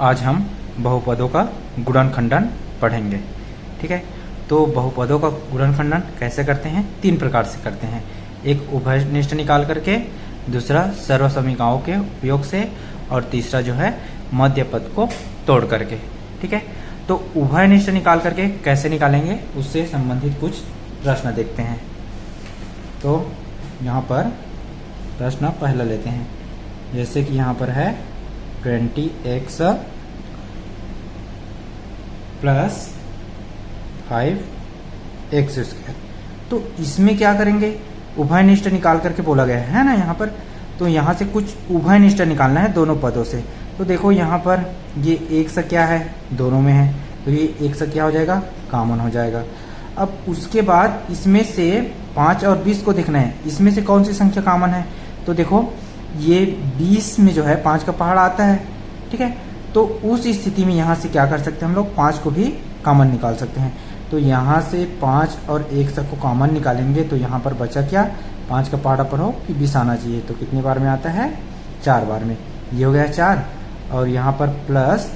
आज हम बहुपदों का गुणनखंडन पढ़ेंगे। ठीक है, तो बहुपदों का गुणनखंडन कैसे करते हैं? 3 प्रकार से करते हैं। एक उभयनिष्ठ निकाल करके, दूसरा सर्वसमीकाओं के उपयोग से, और तीसरा जो है मध्य पद को तोड़ करके। ठीक है, तो उभयनिष्ठ निकाल करके कैसे निकालेंगे उससे संबंधित कुछ प्रश्न देखते हैं। तो यहाँ पर प्रश्न पहला लेते हैं, जैसे कि यहाँ पर है 20x प्लस 5x²। तो इसमें क्या करेंगे? उभयनिष्ठ निकाल करके बोला गया है ना यहाँ पर। तो यहाँ से कुछ उभयनिष्ठ निकालना है दोनों पदों से। तो देखो यहाँ पर ये x क्या है, दोनों में है, तो ये x क्या हो जाएगा? कॉमन हो जाएगा। अब उसके बाद इसमें से 5 और 20 को देखना है, इसमें से कौन सी संख्या कॉमन है। तो देखो ये 20 में जो है 5 का पहाड़ आता है। ठीक है, तो उस स्थिति में यहाँ से क्या कर सकते हैं हम लोग? 5 को भी कॉमन निकाल सकते हैं। तो यहाँ से 5 और 1 को कॉमन निकालेंगे तो यहाँ पर बचा क्या? 5 का पहाड़ा पर हो कि 20 आना चाहिए, तो कितनी बार में आता है? 4 बार में। ये हो गया 4, और यहाँ पर प्लस,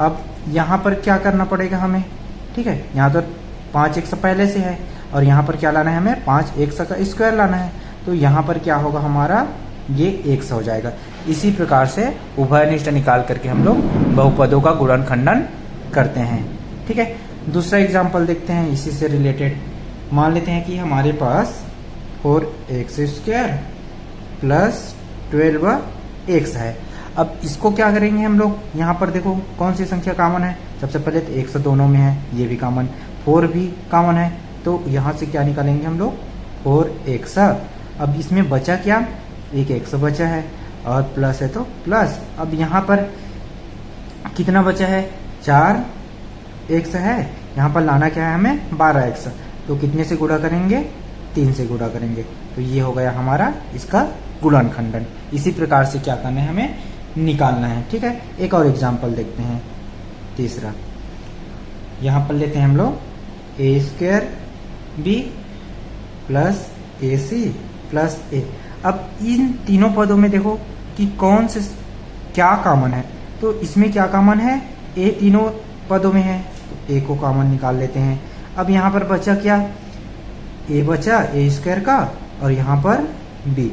अब यहाँ पर क्या करना पड़ेगा हमें? ठीक है, यहाँ तो 5x पहले से है, और यहाँ पर क्या लाना है हमें? 5x का स्क्वायर लाना है। तो यहाँ पर क्या होगा हमारा? ये x हो जाएगा। इसी प्रकार से उभयनिष्ठ निकाल करके हम लोग बहुपदों का गुणनखंडन करते हैं। ठीक है, दूसरा एग्जाम्पल देखते हैं इसी से रिलेटेड। मान लेते हैं कि हमारे पास 4x² प्लस 12x है। अब इसको क्या करेंगे हम लोग? यहाँ पर देखो कौन सी संख्या कॉमन है। सबसे पहले तो x दोनों में है, ये भी कॉमन, 4 भी कॉमन है, तो यहाँ से क्या निकालेंगे हम लोग? 4x। अब इसमें बचा क्या? एक x बचा है, और प्लस है तो प्लस। अब यहाँ पर कितना बचा है? 4x है, यहाँ पर लाना क्या है हमें? 12x। तो कितने से गुणा करेंगे? 3 से गुणा करेंगे। तो ये हो गया हमारा इसका गुणनखंडन। इसी प्रकार से क्या करना है? हमें निकालना है। ठीक है, एक और एग्जाम्पल देखते हैं, तीसरा। यहाँ पर लेते हैं हम लोग a² plus ac plus a। अब इन तीनों पदों में देखो कि कौन से क्या कॉमन है। तो इसमें क्या कॉमन है? a तीनों पदों में है, तो a को कॉमन निकाल लेते हैं। अब यहाँ पर बचा क्या? a बचा a² का, और यहाँ पर b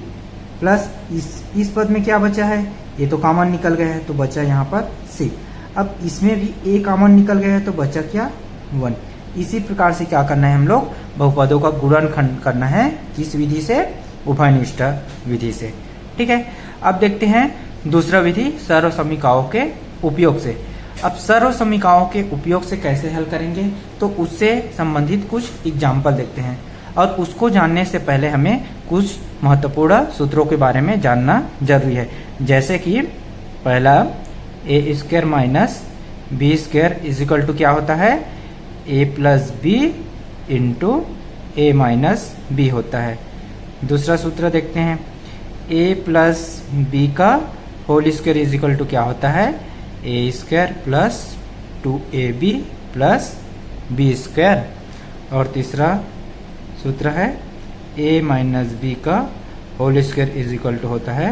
प्लस इस पद में क्या बचा है? ये तो कॉमन निकल गया है, तो बचा यहाँ पर c। अब इसमें भी a कॉमन निकल गया है, तो बचा क्या? 1। इसी प्रकार से क्या करना है हम लोग? बहुपदों का गुणनखंड करना है। किस विधि से? उभयनिष्ठ विधि से। ठीक है, अब देखते हैं दूसरा विधि, सर्वसमीकाओं के उपयोग से। अब सर्वसमीकाओं के उपयोग से कैसे हल करेंगे, तो उससे संबंधित कुछ एग्जाम्पल देखते हैं। और उसको जानने से पहले हमें कुछ महत्वपूर्ण सूत्रों के बारे में जानना जरूरी है। जैसे कि पहला a² minus b² is equal to क्या होता है? a plus B into a minus B होता है। दूसरा सूत्र देखते हैं, a प्लस बी का होल स्क्वायर इजिकल टू क्या होता है? a² plus 2ab plus b²। और तीसरा सूत्र है a माइनस बी का होल स्क्वायर इजिकल टू होता है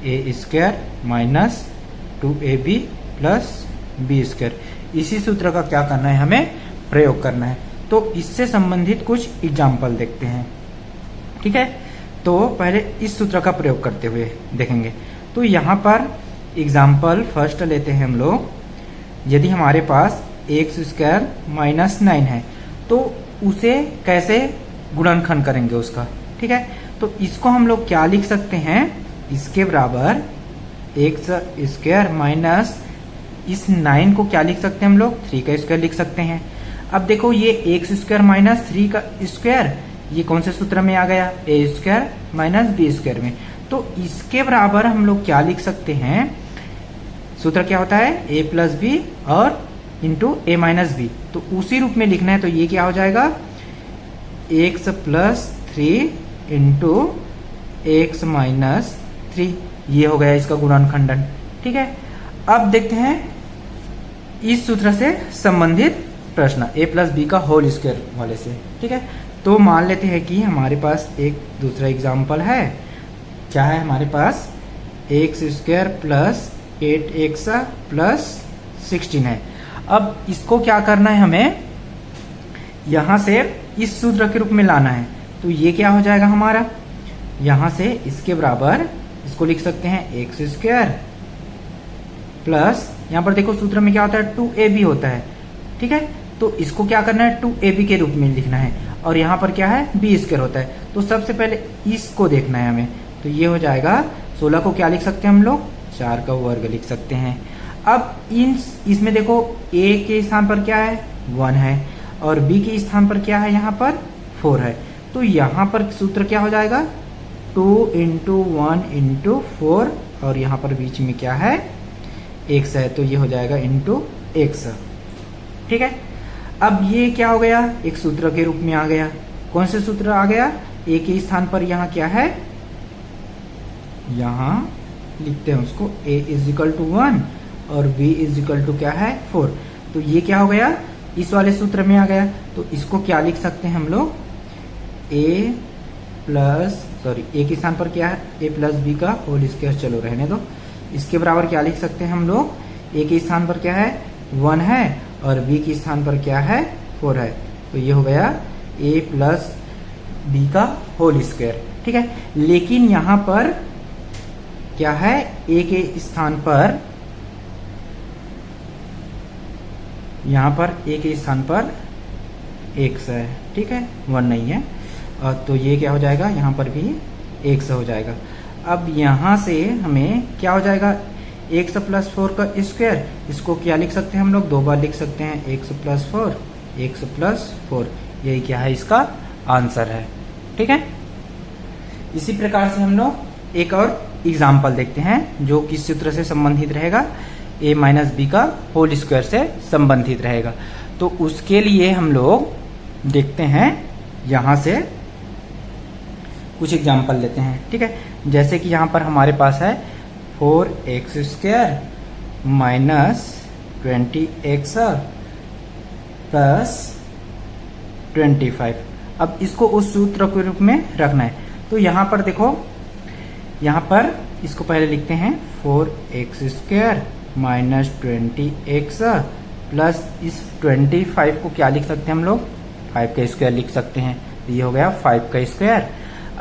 a² minus 2ab plus b²। इसी सूत्र का क्या करना है? हमें प्रयोग करना है। तो इससे संबंधित कुछ एग्जाम्पल देखते हैं। ठीक है, तो पहले इस सूत्र का प्रयोग करते हुए देखेंगे। तो यहाँ पर एग्जाम्पल फर्स्ट लेते हैं हम लोग। यदि हमारे पास x² माइनस 9 है, तो उसे कैसे गुणनखंड करेंगे उसका? ठीक है, तो इसको हम लोग क्या लिख सकते हैं? इसके बराबर x² माइनस इस 9 को क्या लिख सकते हैं हम लोग? 3 का स्क्वायर लिख सकते हैं। अब देखो ये x² माइनस 3 का स्क्वायर, ये कौन से सूत्र में आ गया? a² माइनस b² में। तो इसके बराबर हम लोग क्या लिख सकते हैं? सूत्र क्या होता है? a प्लस बी और इंटू a माइनस बी। तो उसी रूप में लिखना है, तो ये क्या हो जाएगा? x plus 3 into x minus 3। ये हो गया इसका गुणनखंडन। ठीक है, अब देखते हैं इस सूत्र से संबंधित प्रश्न, a प्लस बी का होल स्क्वायर वाले से। ठीक है, तो मान लेते हैं कि हमारे पास एक दूसरा एग्जाम्पल है। क्या है हमारे पास? x² प्लस 8x प्लस 16 है। अब इसको क्या करना है, हमें यहां से इस सूत्र के रूप में लाना है। तो ये क्या हो जाएगा हमारा, यहां से इसके बराबर इसको लिख सकते हैं एक्स स्क्वायर प्लस, यहां पर देखो सूत्र में क्या होता है 2ab होता है, ठीक है। तो इसको क्या करना है 2ab के रूप में लिखना है, और यहाँ पर क्या है बी स्क्वायर होता है। तो सबसे पहले इसको देखना है हमें। तो ये हो जाएगा 16 को क्या लिख सकते हैं हम लोग, 4 का वर्ग लिख सकते हैं। अब इसमें देखो a के स्थान पर क्या है 1 है, और b के स्थान पर क्या है यहाँ पर 4 है। तो यहाँ पर सूत्र क्या हो जाएगा 2 × 1 × 4, और यहाँ पर बीच में क्या है x है, तो ये हो जाएगा इंटू x, ठीक है। अब ये क्या हो गया, एक सूत्र के रूप में आ गया। कौन से सूत्र आ गया, a के स्थान पर यहाँ क्या है, यहाँ लिखते हैं उसको a = 1 और b = क्या है 4। तो ये क्या हो गया, इस वाले सूत्र में आ गया। तो इसको क्या लिख सकते हैं हम लोग, a के स्थान पर क्या है a + b का होल स्क्वायर, चलो रहने दो। इसके बराबर क्या लिख सकते हैं हम लोग, a के स्थान पर क्या है 1 है, और b के स्थान पर क्या है 4 है। तो ये हो गया a + b का होल स्क्वायर, ठीक है। लेकिन यहाँ पर क्या है, a के स्थान पर, यहाँ पर a के स्थान पर x है, ठीक है, 1 नहीं है। तो ये क्या हो जाएगा, यहाँ पर भी x हो जाएगा। अब यहाँ से हमें क्या हो जाएगा, x + 4 का स्क्वायर, इसको क्या लिख सकते हैं हम लोग, 2 बार लिख सकते हैं x + 4, x + 4, यही क्या है इसका आंसर है, ठीक है। इसी प्रकार से हम लोग एक और एग्जाम्पल देखते हैं जो किस सूत्र से संबंधित रहेगा, a - b का होल स्क्वायर से संबंधित रहेगा। तो उसके लिए हम लोग देखते हैं, यहां से कुछ एग्जाम्पल लेते हैं, ठीक है। जैसे कि यहाँ पर हमारे पास है 4x² - 20x + 25। अब इसको उस सूत्र के रूप में रखना है। तो यहाँ पर देखो, यहाँ पर इसको पहले लिखते हैं 4x² - 20x प्लस इस 25 को क्या लिख सकते हैं हम लोग, 5 का स्क्वायर लिख सकते हैं। तो ये हो गया 5 का स्क्वायर।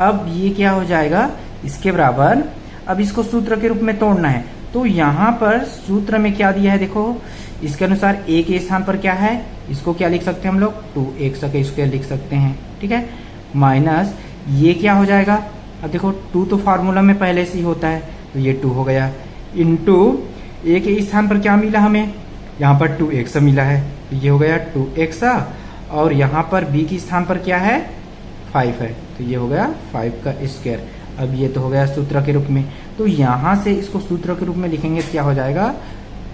अब ये क्या हो जाएगा, इसके बराबर, अब इसको सूत्र के रूप में तोड़ना है। तो यहाँ पर सूत्र में क्या दिया है देखो, इसके अनुसार a के स्थान पर क्या है, इसको क्या लिख सकते हैं हम लोग 2x का स्क्वायर लिख सकते हैं, ठीक है, माइनस ये क्या हो जाएगा, अब देखो 2 तो फार्मूला में पहले से ही होता है, तो ये 2 हो गया, इंटू a के स्थान पर क्या मिला हमें, यहाँ पर 2x मिला है, तो ये हो गया 2x, और यहाँ पर b के स्थान पर क्या है 5 है, तो ये हो गया 5 का स्क्वायर। अब ये तो हो गया सूत्र के रूप में। तो यहाँ से इसको सूत्र के रूप में लिखेंगे तो क्या हो जाएगा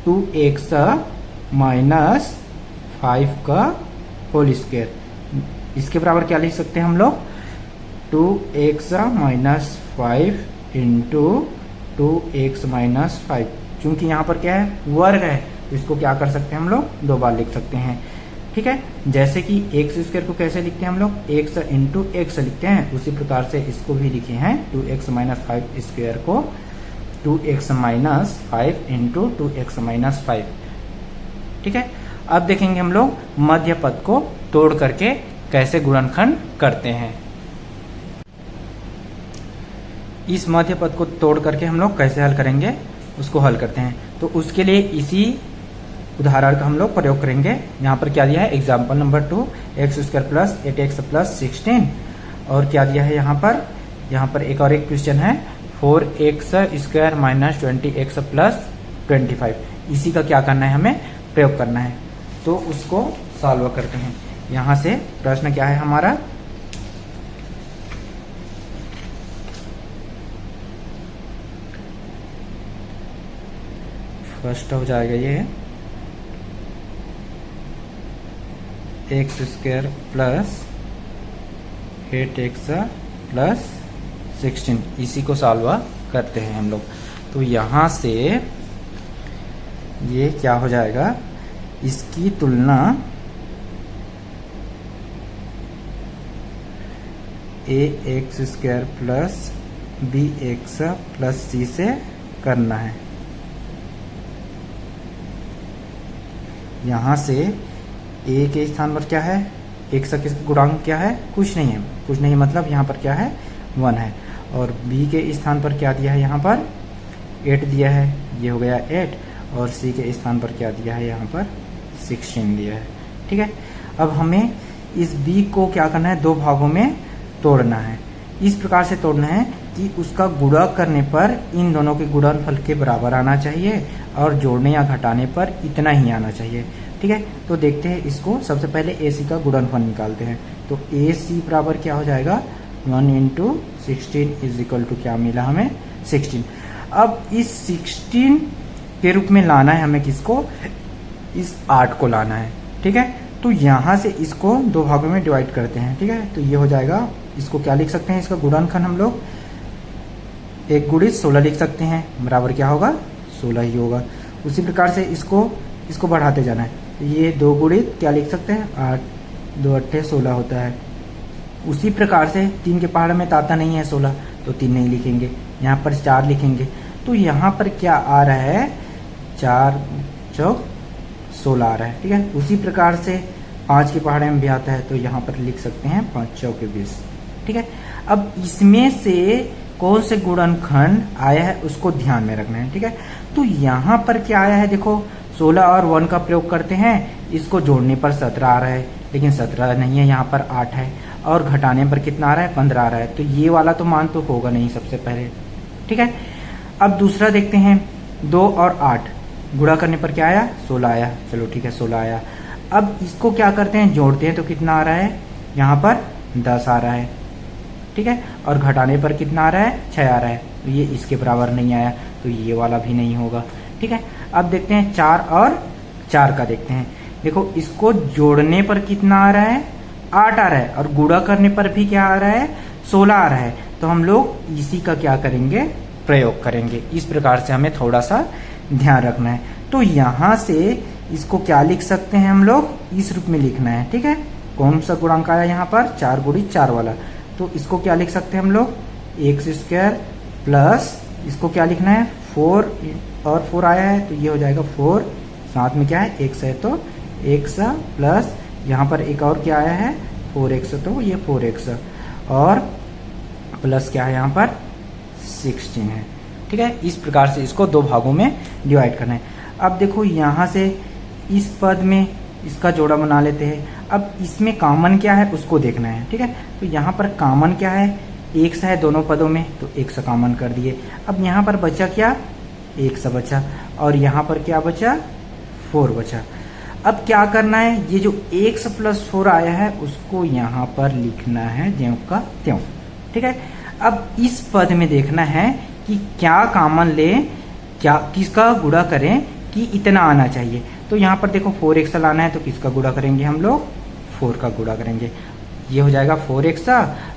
2x - 5 का होल स्क्वायर। इसके बराबर क्या लिख सकते हैं हम लोग, 2x - 5 इंटू 2x - 5। चूंकि यहाँ पर क्या है वर्ग है, तो इसको क्या कर सकते हैं हम लोग 2 बार लिख सकते हैं, ठीक है। जैसे कि x² को कैसे लिखते हैं हम लोग, x इंटू x लिखते हैं, उसी प्रकार से इसको भी लिखे हैं 2x - 5 स्क्वायर को 2x - 5 इंटू 2x - 5, ठीक है। अब देखेंगे हम लोग मध्य पद को तोड़ करके कैसे गुणनखंड करते हैं। इस मध्य पद को तोड़ करके हम लोग कैसे हल करेंगे, उसको हल करते हैं। तो उसके लिए इसी उदाहरण का हम लोग प्रयोग करेंगे। यहाँ पर क्या दिया है, एग्जाम्पल नंबर 2, x² + 8x + 16, और क्या दिया है यहाँ पर एक और एक क्वेश्चन है 4x² - 20x + 25। इसी का क्या करना है, हमें प्रयोग करना है। तो उसको सॉल्व करते हैं। यहाँ से प्रश्न क्या है हमारा, फर्स्ट हो जाएगा ये x² + 8x + 16, इसी को सॉल्व करते हैं हम लोग। तो यहाँ से ये क्या हो जाएगा, इसकी तुलना ax² + bx + c से करना है। यहाँ से ए के स्थान पर क्या है, x का गुणांक क्या है, कुछ नहीं है मतलब यहाँ पर क्या है 1 है। और b के स्थान पर क्या दिया है, यहाँ पर 8 दिया है, ये हो गया 8। और c के स्थान पर क्या दिया है, यहाँ पर 16 दिया है। ठीक है, अब हमें इस b को क्या करना है, 2 भागों में तोड़ना है। इस प्रकार से तोड़ना है कि उसका गुणा करने पर इन दोनों के गुणनफल के बराबर आना चाहिए और जोड़ने या घटाने पर इतना ही आना चाहिए। ठीक है, तो देखते हैं इसको। सबसे पहले AC का गुणनफल निकालते हैं। तो AC बराबर क्या हो जाएगा, 1 × 16 इज इक्वल टू क्या मिला हमें, 16। अब इस 16 के रूप में लाना है हमें किसको, इस 8 को लाना है। ठीक है, तो यहाँ से इसको 2 भागों में डिवाइड करते हैं। ठीक है, तो ये हो जाएगा, इसको क्या लिख सकते हैं, इसका गुणनखंड हम लोग 1 × 16 लिख सकते हैं, बराबर क्या होगा 16 ही होगा। उसी प्रकार से इसको बढ़ाते जाना है। तो ये 2 × क्या लिख सकते हैं, 8, 2 8 16 होता है। उसी प्रकार से 3 के पहाड़ में ताता नहीं है 16, तो 3 नहीं लिखेंगे, यहाँ पर 4 लिखेंगे। तो यहाँ पर क्या आ रहा है, 4 चौक 16 आ रहा है। ठीक है, उसी प्रकार से 5 के पहाड़े में भी आता है, तो यहाँ पर लिख सकते हैं 5 चौके 20। ठीक है, अब इसमें से कौन से गुणनखंड आया है उसको ध्यान में रखना है। ठीक है, तो यहाँ पर क्या आया है, देखो 16 और 1 का प्रयोग करते हैं, इसको जोड़ने पर 17 आ रहा है, लेकिन 17 नहीं है, यहाँ पर 8 है। और घटाने पर कितना आ रहा है, 15 आ रहा है। तो ये वाला तो मान तो होगा नहीं सबसे पहले। ठीक है, अब दूसरा देखते हैं, 2 और 8 गुणा करने पर क्या आया, 16 आया। चलो ठीक है, 16 आया। अब इसको क्या करते हैं, जोड़ते हैं, तो कितना आ रहा है, यहाँ पर 10 आ रहा है। ठीक है, और घटाने पर कितना आ रहा है, 6 आ रहा है। तो ये इसके बराबर नहीं आया, तो ये वाला भी नहीं होगा। ठीक है, अब देखते हैं 4 और 4 का देखते हैं। देखो इसको जोड़ने पर कितना आ रहा है, 8 आ रहा है, और गुणा करने पर भी क्या आ रहा है, 16 आ रहा है। तो हम लोग इसी का क्या करेंगे, प्रयोग करेंगे। इस प्रकार से हमें थोड़ा सा ध्यान रखना है। तो यहाँ से इसको क्या लिख सकते हैं हम लोग, इस रूप में लिखना है। ठीक है, कौन सा गुणांक आया यहाँ पर, 4 × 4 वाला। तो इसको क्या लिख सकते हैं हम लोग, x² प्लस इसको क्या लिखना है, 4 और 4 आया है, तो ये हो जाएगा 4, साथ में क्या है, x है, तो x प्लस यहाँ पर एक और क्या आया है, 4x, तो ये 4x और प्लस क्या है यहाँ पर 16 है। ठीक है, इस प्रकार से इसको 2 भागों में डिवाइड करना है। अब देखो यहाँ से इस पद में इसका जोड़ा बना लेते हैं। अब इसमें कॉमन क्या है उसको देखना है। ठीक है, तो यहाँ पर कॉमन क्या है, x है दोनों पदों में, तो x कॉमन कर दिए। अब यहाँ पर बचा क्या, x बचा, और यहाँ पर क्या बचा, 4 बचा। अब क्या करना है, ये जो x + 4 आया है उसको यहाँ पर लिखना है ज्यों का त्यों। ठीक है, अब इस पद में देखना है कि क्या कॉमन ले, क्या किसका गुणा करें कि इतना आना चाहिए। तो यहाँ पर देखो 4x लाना है, तो किसका गुणा करेंगे हम लोग, 4 का गुणा करेंगे। ये हो जाएगा 4x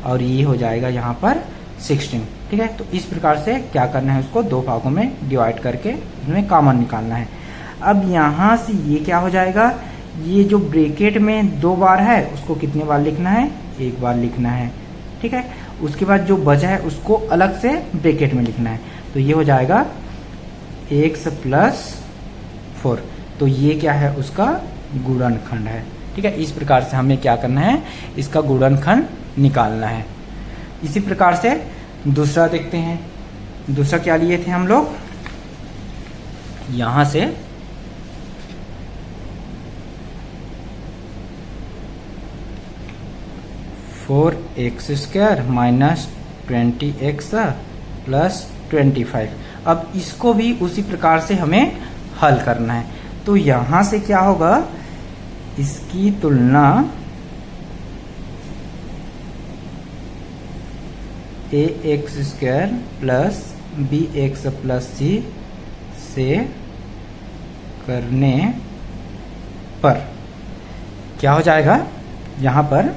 और ये हो जाएगा यहाँ पर 16। ठीक है, तो इस प्रकार से क्या करना है, उसको 2 भागों में डिवाइड करके उसमें कॉमन निकालना है। अब यहाँ से ये क्या हो जाएगा, ये जो ब्रैकेट में 2 बार है उसको कितने बार लिखना है, 1 बार लिखना है। ठीक है, उसके बाद जो बचा है उसको अलग से ब्रैकेट में लिखना है। तो ये हो जाएगा x + 4, तो ये क्या है, उसका गुणनखंड है। ठीक है, इस प्रकार से हमें क्या करना है, इसका गुणनखंड निकालना है। इसी प्रकार से दूसरा देखते हैं। दूसरा क्या लिए थे हम लोग, यहां से 4x² - 20x + 25। अब इसको भी उसी प्रकार से हमें हल करना है। तो यहां से क्या होगा, इसकी तुलना ax² + bx + c से करने पर क्या हो जाएगा, यहाँ पर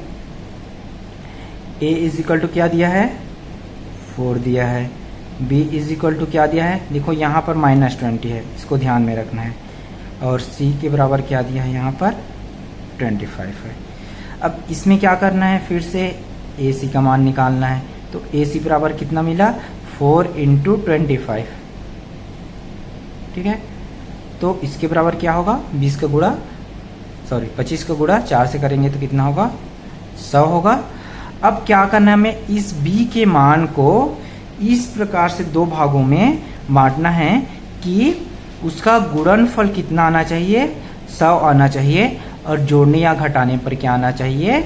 a = क्या दिया है, 4 दिया है, b = क्या दिया है, देखो यहाँ पर -20 है, इसको ध्यान में रखना है, और c के बराबर क्या दिया है, यहाँ पर 25 है। अब इसमें क्या करना है, फिर से ac का मान निकालना है। तो ac बराबर कितना मिला, 4 × 25। ठीक है, तो इसके बराबर क्या होगा, 20 का गुणा सॉरी 25 का गुणा 4 से करेंगे तो कितना होगा, 100 होगा। अब क्या करना है हमें, इस b के मान को इस प्रकार से दो भागों में बांटना है कि उसका गुणनफल कितना आना चाहिए, 100 आना चाहिए, और जोड़ने या घटाने पर क्या आना चाहिए,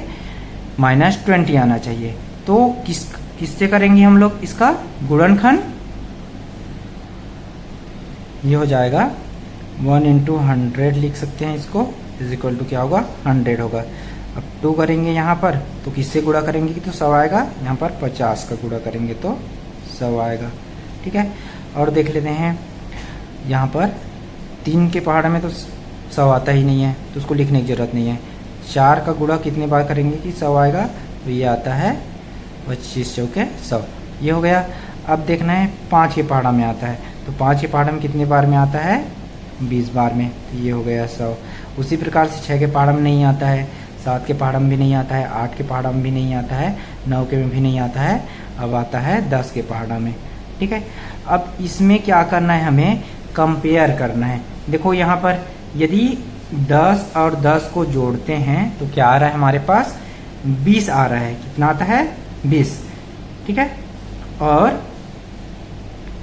-20 आना चाहिए। तो किससे करेंगे हम लोग इसका गुणनखंड, ये हो जाएगा 1 × 100 लिख सकते हैं इसको, इज इक्वल टू क्या होगा, 100 होगा। अब 2 करेंगे यहाँ पर तो किससे गुणा करेंगे कि तो 100 आएगा, यहाँ पर 50 का गुणा करेंगे तो 100 आएगा। ठीक है, और देख लेते हैं यहाँ पर 3 के पहाड़ में तो 100 आता ही नहीं है, तो उसको लिखने की जरूरत नहीं है। 4 का गुणा कितने बार करेंगे कि 100 आएगा, तो ये आता है 25 चौके 100, ये हो गया। अब देखना है 5 के पहाड़ा में आता है, तो 5 के पहाड़ा में कितने बार में आता है, 20 बार में, तो ये हो गया 100। उसी प्रकार से 6 के पहाड़ा में नहीं आता है, 7 के पहाड़ा में भी नहीं आता है, 8 के पहाड़ा में भी नहीं आता है, 9 के में भी नहीं आता है, अब आता है 10 के पहाड़ा में। ठीक है, अब इसमें क्या करना है, हमें कंपेयर करना है। देखो यहाँ पर यदि 10 और 10 को जोड़ते हैं तो क्या आ रहा है हमारे पास, 20 आ रहा है। कितना आता है, 20। ठीक है, और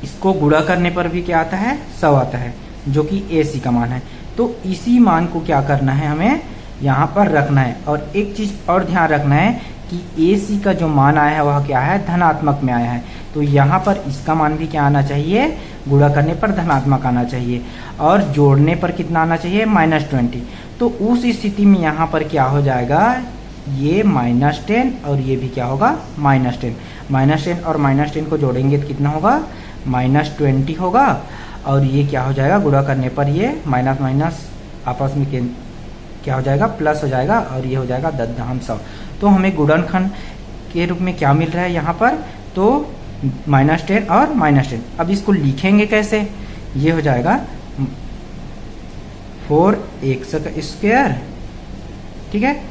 इसको गुणा करने पर भी क्या आता है, 100 आता है, जो कि AC का मान है। तो इसी मान को क्या करना है, हमें यहाँ पर रखना है। और एक चीज और ध्यान रखना है कि AC का जो मान आया है वह क्या है, धनात्मक में आया है। तो यहाँ पर इसका मान भी क्या आना चाहिए, गुणा करने पर धनात्मक आना चाहिए, और जोड़ने पर कितना आना चाहिए, -20। तो उस स्थिति में यहाँ पर क्या हो जाएगा, ये -10 और ये भी क्या होगा, -10। -10 और -10 को जोड़ेंगे तो कितना होगा, -20 होगा, और ये क्या हो जाएगा, गुणा करने पर ये माइनस माइनस आपस में क्या हो जाएगा, प्लस हो जाएगा, और ये हो जाएगा 10 तो हमें गुणनखंड के रूप में क्या मिल रहा है यहाँ पर, तो -10 और -10। अब इसको लिखेंगे कैसे, ये हो जाएगा 4x²। ठीक है,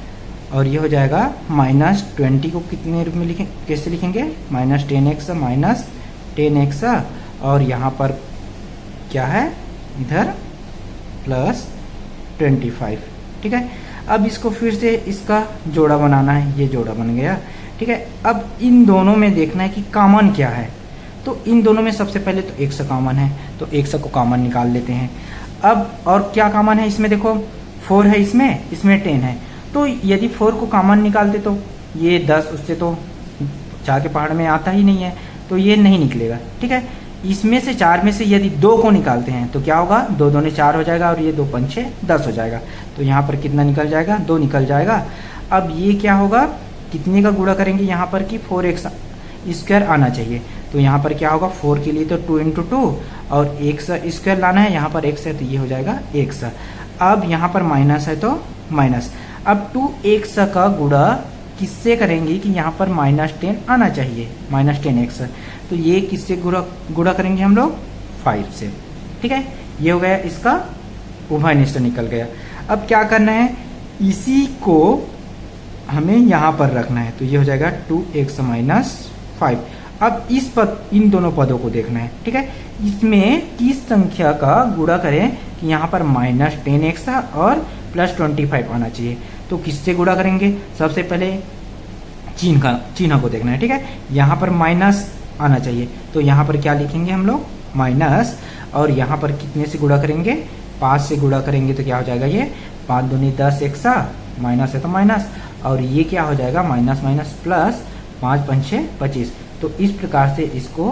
और ये हो जाएगा -20 को कितने रूप में लिखें, कैसे लिखेंगे, -10x -10x, और यहाँ पर क्या है इधर +25। ठीक है, अब इसको फिर से इसका जोड़ा बनाना है, ये जोड़ा बन गया। ठीक है, अब इन दोनों में देखना है कि कॉमन क्या है। तो इन दोनों में सबसे पहले तो 100 कॉमन है, तो 100 को कॉमन निकाल लेते हैं। अब और क्या कॉमन है इसमें, देखो 4 है, इसमें 10 है। तो यदि 4 को कॉमन निकालते तो ये 10, उससे तो 4 के पहाड़ में आता ही नहीं है, तो ये नहीं निकलेगा। ठीक है, इसमें से 4 में से यदि 2 को निकालते हैं तो क्या होगा, 2 दूनी 4 हो जाएगा, और ये 2 पंचे 10 हो जाएगा। तो यहाँ पर कितना निकल जाएगा, 2 निकल जाएगा। अब ये क्या होगा, कितने का गुणा करेंगे यहाँ पर कि 4x² आना चाहिए। तो यहाँ पर क्या होगा, 4 के लिए तो 2 × 2, और x² लाना है, यहाँ पर x है तो ये हो जाएगा x। अब यहाँ पर माइनस है तो माइनस। अब 2x का गुणा किससे करेंगे कि यहाँ पर -10 आना चाहिए, -10x। तो ये किससे गुणा करेंगे हम लोग, 5 से। ठीक है, ये हो गया इसका उभयनिष्ठ निकल गया। अब क्या करना है, इसी को हमें यहाँ पर रखना है, तो ये हो जाएगा 2x - 5। अब इस पद, इन दोनों पदों को देखना है। ठीक है, इसमें किस संख्या का गुणा करें कि यहाँ पर -10x और +25 आना चाहिए। तो किससे गुणा करेंगे, सबसे पहले चिन्ह को देखना है। ठीक है, यहाँ पर माइनस आना चाहिए, तो यहाँ पर क्या लिखेंगे हम लोग, माइनस, और यहाँ पर कितने से गुणा करेंगे, 5 से गुणा करेंगे तो क्या हो जाएगा, ये 5 दूनी 10 x, माइनस है तो माइनस, और ये क्या हो जाएगा, माइनस माइनस प्लस, 5 पंचे 25। तो इस प्रकार से इसको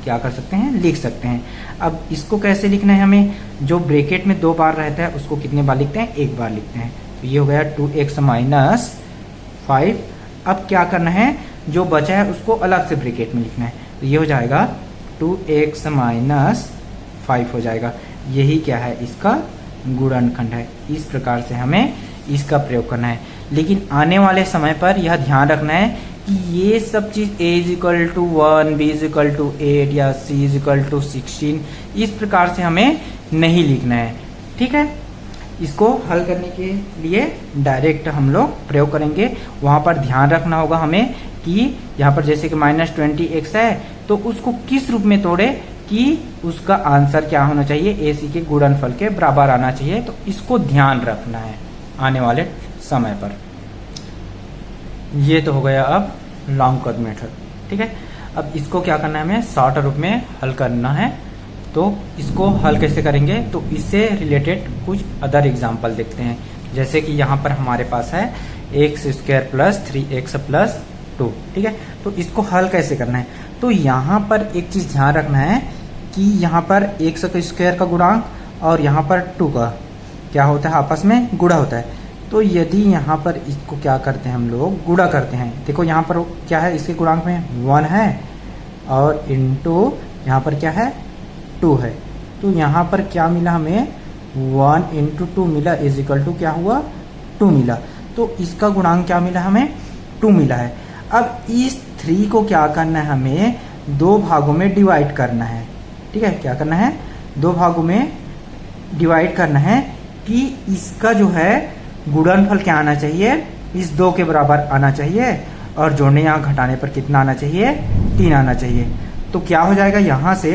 क्या कर सकते हैं, लिख सकते हैं। अब इसको कैसे लिखना है, हमें जो ब्रैकेट में 2 बार रहता है उसको कितने बार लिखते हैं, 1 बार लिखते हैं। तो ये हो गया 2x - 5। अब क्या करना है, जो बचा है उसको अलग से ब्रैकेट में लिखना है, तो ये हो जाएगा 2x - 5 हो जाएगा। यही क्या है, इसका गुणनखंड है। इस प्रकार से हमें इसका प्रयोग करना है। लेकिन आने वाले समय पर यह ध्यान रखना है कि ये सब चीज a = 1, b = 8 या c = 16 इस प्रकार से हमें नहीं लिखना है। ठीक है, इसको हल करने के लिए डायरेक्ट हम लोग प्रयोग करेंगे। वहां पर ध्यान रखना होगा हमें कि यहाँ पर जैसे कि -20x है, तो उसको किस रूप में तोड़े कि उसका आंसर क्या होना चाहिए, AC के गुणनफल के बराबर आना चाहिए। तो इसको ध्यान रखना है। आने वाले समय पर। ये तो हो गया अब लॉन्ग कट मेथड, ठीक है। अब इसको क्या करना है, हमें शॉर्ट रूप में हल करना है। तो इसको हल कैसे करेंगे, तो इससे रिलेटेड कुछ अदर एग्जाम्पल देखते हैं। जैसे कि यहाँ पर हमारे पास है x² प्लस 3x प्लस 2, ठीक है। तो इसको हल कैसे करना है, तो यहाँ पर एक चीज ध्यान रखना है कि यहाँ पर x² का गुणांक और यहाँ पर 2 का क्या होता है, आपस में गुणा होता है। तो यदि यहाँ पर इसको क्या करते हैं, हम लोग गुणा करते हैं। देखो यहाँ पर क्या है, इसके गुणांक में 1 है और इनटू यहाँ पर क्या है 2 है। तो यहाँ पर क्या मिला हमें, 1 इंटू 2 मिला इज इक्वल टू क्या हुआ 2 मिला। तो इसका गुणांक क्या मिला हमें 2 मिला है। अब इस 3 को क्या करना है, हमें 2 भागों में डिवाइड करना है, ठीक है। क्या करना है, 2 भागों में डिवाइड करना है कि इसका जो है गुणनफल क्या आना चाहिए, इस 2 के बराबर आना चाहिए और जोड़ने या घटाने पर कितना आना चाहिए, 3 आना चाहिए। तो क्या हो जाएगा, यहाँ से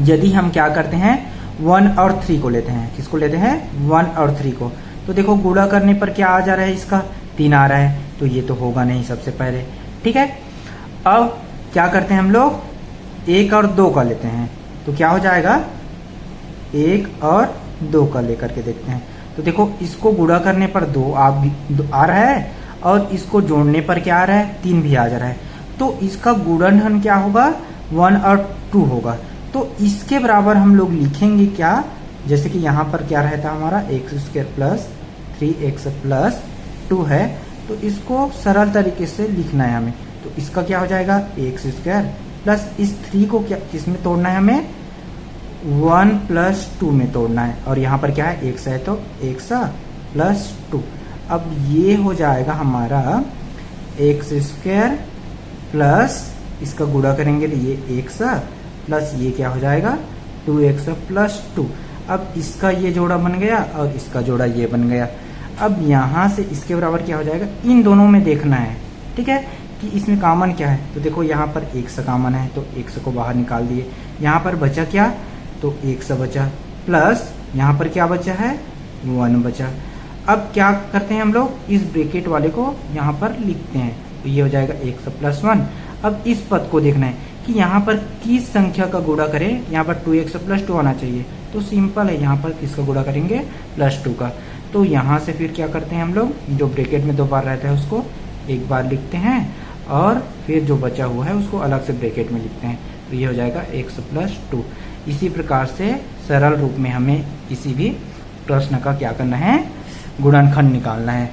यदि हम क्या करते हैं 1 और 3 को लेते हैं, किसको लेते हैं 1 और 3 को, तो देखो गुणा करने पर क्या आ जा रहा है, इसका 3 आ रहा है। तो ये तो होगा नहीं सबसे पहले, ठीक है। अब क्या करते हैं हम लोग 1 और 2 का लेते हैं, तो क्या हो जाएगा 1 और 2 का लेकर के देखते हैं। तो देखो इसको गुणा करने पर 2 आ रहा है और इसको जोड़ने पर क्या आ रहा है, 3 भी आ जा रहा है। तो इसका गुणनफल क्या होगा 1 और 2 होगा। तो इसके बराबर हम लोग लिखेंगे क्या, जैसे कि यहाँ पर क्या रहता है हमारा x² प्लस 3x प्लस 2 है। तो इसको सरल तरीके से लिखना है हमें। तो इसका क्या हो जाएगा x² प्लस इस 3 को क्या किसमें तोड़ना है, हमें 1 प्लस 2 में तोड़ना है। और यहाँ पर क्या है x है तो x प्लस 2। अब ये हो जाएगा हमारा x² प्लस इसका गुणा करेंगे तो ये x प्लस ये क्या हो जाएगा 2x प्लस 2। अब इसका ये जोड़ा बन गया और इसका जोड़ा ये बन गया। अब यहाँ से इसके बराबर क्या हो जाएगा, इन दोनों में देखना है, ठीक है, कि इसमें कॉमन क्या है। तो देखो यहाँ पर x कॉमन है तो x को बाहर निकाल दिए। यहाँ पर बचा क्या, तो x बचा प्लस यहाँ पर क्या बचा है 1 बचा। अब क्या करते हैं हम लोग, इस ब्रैकेट वाले को यहाँ पर लिखते हैं। तो ये हो जाएगा x प्लस 1। अब इस पद को देखना है कि यहाँ पर किस संख्या का गुणा करें, यहाँ पर 2x प्लस 2 आना चाहिए। तो सिंपल है, यहाँ पर किसका गुणा करेंगे प्लस 2 का। तो यहाँ से फिर क्या करते हैं हम लोग, जो ब्रैकेट में 2 बार रहता है उसको एक बार लिखते हैं और फिर जो बचा हुआ है उसको अलग से ब्रैकेट में लिखते हैं। तो ये हो जाएगा x प्लस 2। इसी प्रकार से सरल रूप में हमें किसी भी प्रश्न का क्या करना है, गुणनखंड निकालना है।